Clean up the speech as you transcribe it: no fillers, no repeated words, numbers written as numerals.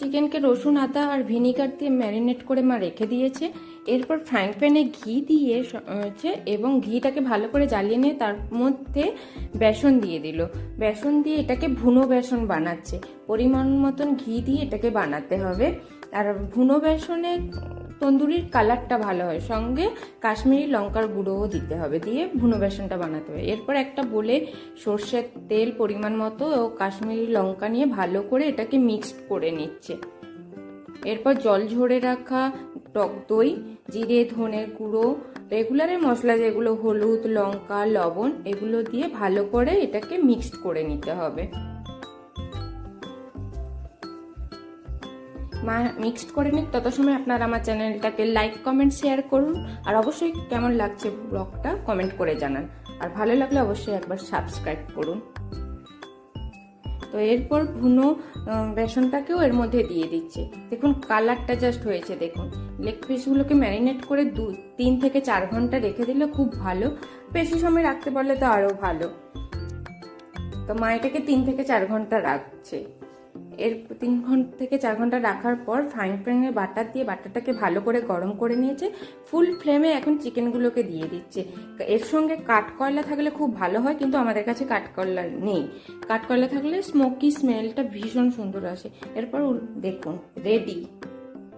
চিকেনকে রসুন আদা আর ভিনিগার দিয়ে ম্যারিনেট করে মা রেখে দিয়েছে। এরপর ফ্রাইং প্যানে ঘি দিয়ে এবং ঘিটাকে ভালো করে জ্বালিয়ে নিয়ে তার মধ্যে বেসন দিয়ে দিল। বেসন দিয়ে এটাকে ভুনো বেসন বানাচ্ছে। পরিমাণ মতন ঘি দিয়ে এটাকে বানাতে হবে। আর ভুনো বেসনে তন্দুরির কালারটা ভালো হয়, সঙ্গে কাশ্মীরি লঙ্কার গুঁড়োও দিতে হবে, দিয়ে ভুনো বেসনটা বানাতে হবে। এরপর একটা বলে সর্ষের তেল পরিমাণ মতো ও কাশ্মীরি লঙ্কা নিয়ে ভালো করে এটাকে মিক্সড করে নিচ্ছে। এরপর জল ঝরে রাখা টক দই, জিরে ধনের গুঁড়ো, রেগুলারের মশলা যেগুলো হলুদ লঙ্কা লবণ, এগুলো দিয়ে ভালো করে এটাকে মিক্সড করে নিতে হবে। মিক্সড করে নিক, তত সময় আপনারা আমার চ্যানেলটাকে লাইক কমেন্ট শেয়ার করুন। আর অবশ্যই কেমন লাগছে ব্লগটা কমেন্ট করে জানান। আর ভালো লাগলে অবশ্যই একবার সাবস্ক্রাইব করুন। তো এরপর ভুনো বেসনটাকেও এর মধ্যে দিয়ে দিচ্ছে। দেখুন কালারটা জাস্ট হয়েছে। দেখুন লেগ পিসগুলোকে ম্যারিনেট করে 3 থেকে 4 ঘন্টা রেখে দিলে খুব ভালো। বেশি সময় রাখতে পারলে তো আরও ভালো। তো মা এটাকে 3 থেকে 4 ঘন্টা রাখছে। এর 3 থেকে 4 ঘন্টা রাখার পর ফ্রাইং প্যানে বাটার দিয়ে বাটারটাকে ভালো করে গরম করে নিয়েছে। ফুল ফ্লেমে এখন চিকেনগুলোকে দিয়ে দিচ্ছে। এর সঙ্গে কাঠকয়লা থাকলে খুব ভালো হয়, কিন্তু আমাদের কাছে কাঠকয়লা নেই। কাঠকয়লা থাকলে স্মোকি স্মেলটা ভীষণ সুন্দর আসে। এরপর দেখুন রেডি।